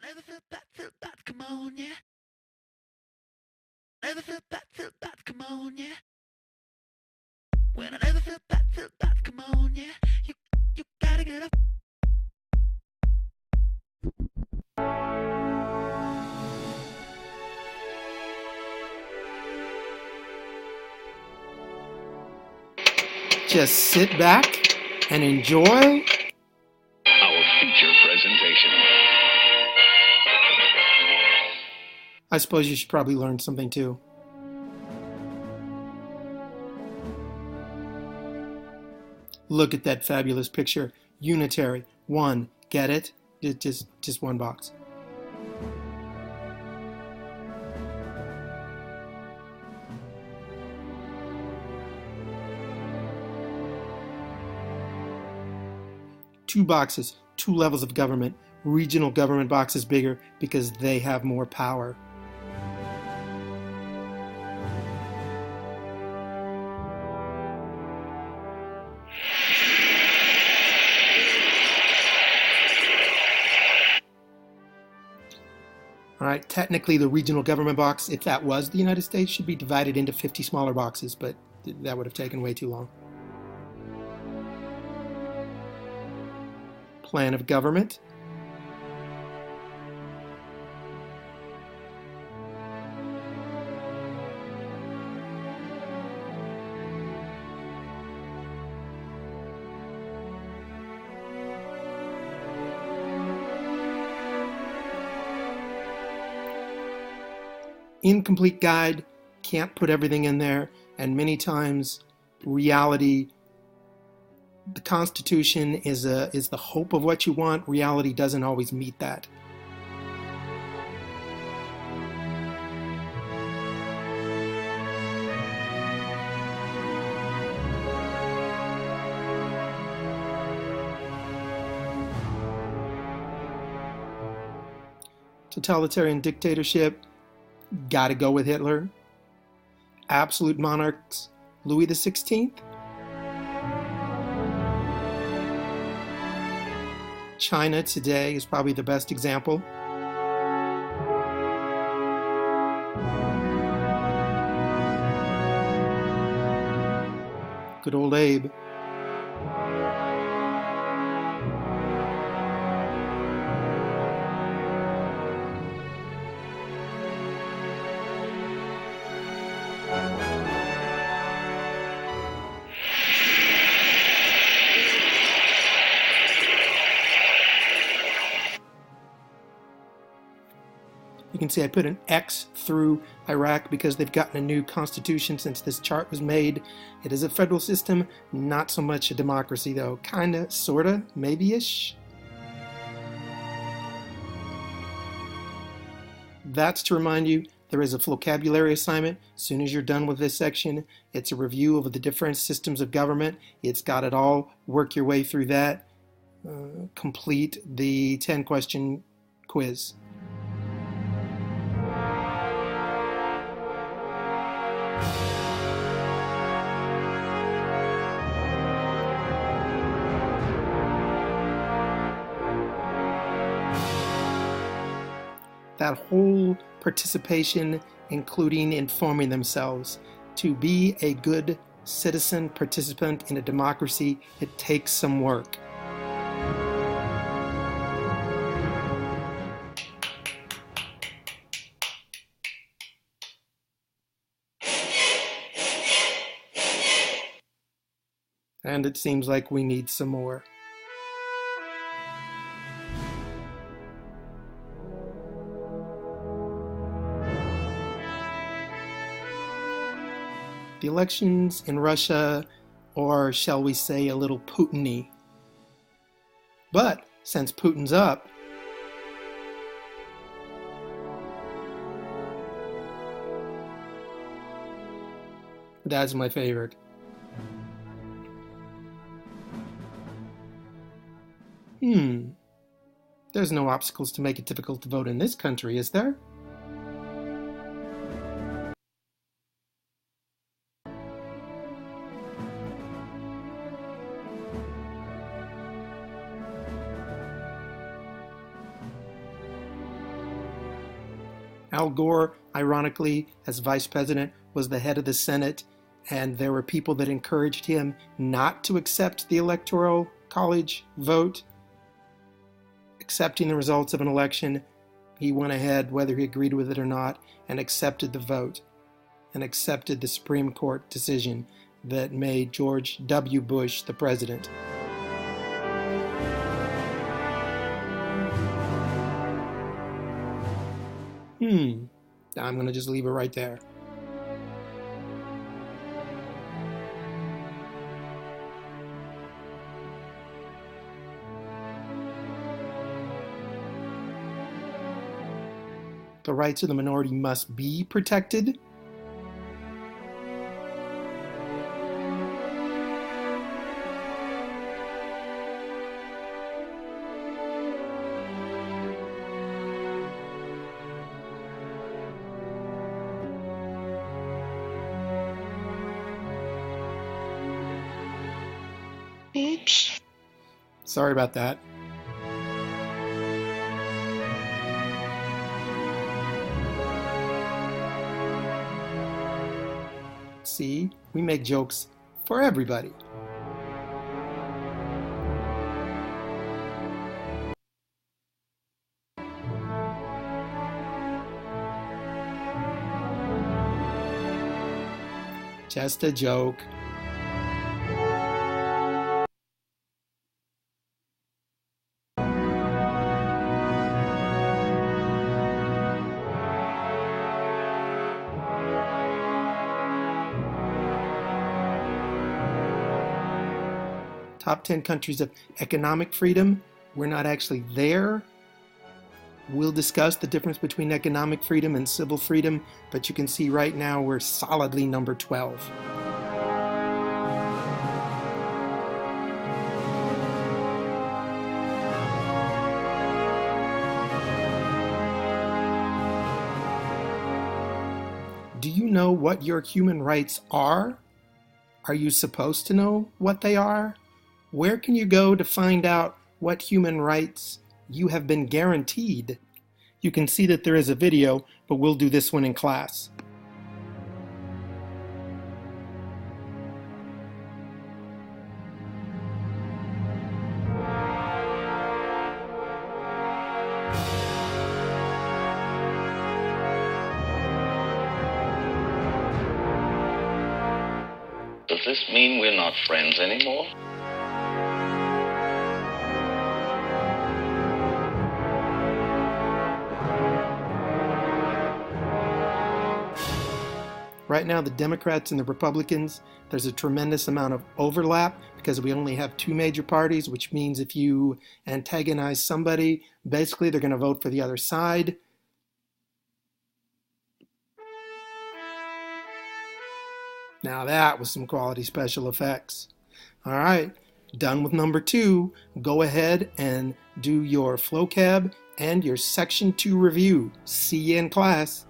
Ever feel that, come on, yeah. Ever feel that, come on, yeah. When I never feel that, come on, yeah. You gotta get up. Just sit back and enjoy our feature presentation. I suppose you should probably learn something too. Look at that fabulous picture. Unitary. One. Get it? Just one box. Two boxes, two levels of government. Regional government box is bigger because they have more power. All right, technically the regional government box, if that was the United States, should be divided into 50 smaller boxes, but that would have taken way too long. Plan of government. Incomplete guide, can't put everything in there, and many times reality, the Constitution is the hope of what you want. Reality doesn't always meet that. Totalitarian dictatorship, gotta go with Hitler. Absolute monarchs, Louis XVI. China today is probably the best example. Good old Abe. You can see I put an X through Iraq because they've gotten a new constitution since this chart was made. It is a federal system, not so much a democracy though. Kinda, sorta, maybe-ish. That's to remind you, there is a vocabulary assignment. As soon as you're done with this section, it's a review of the different systems of government. It's got it all. Work your way through that. Complete the 10-question quiz. That whole participation, including informing themselves. To be a good citizen participant in a democracy, it takes some work. And it seems like we need some more. The elections in Russia, or shall we say a little Putin-y. But since Putin's up, that's my favorite. There's no obstacles to make it difficult to vote in this country, is there? Al Gore, ironically, as vice president, was the head of the Senate, and there were people that encouraged him not to accept the Electoral College vote. Accepting the results of an election, he went ahead, whether he agreed with it or not, and accepted the vote and accepted the Supreme Court decision that made George W. Bush the president. I'm going to just leave it right there. The rights of the minority must be protected. Oops. Sorry about that. See, we make jokes for everybody. Just a joke. Top 10 countries of economic freedom. We're not actually there. We'll discuss the difference between economic freedom and civil freedom, but you can see right now we're solidly number 12. Do you know what your human rights are? Are you supposed to know what they are? Where can you go to find out what human rights you have been guaranteed? You can see that there is a video, but we'll do this one in class. Does this mean we're not friends anymore? Right now, the Democrats and the Republicans, there's a tremendous amount of overlap because we only have two major parties, which means if you antagonize somebody, basically they're going to vote for the other side. Now that was some quality special effects. All right, done with number 2. Go ahead and do your FloCab and your Section 2 review. See you in class.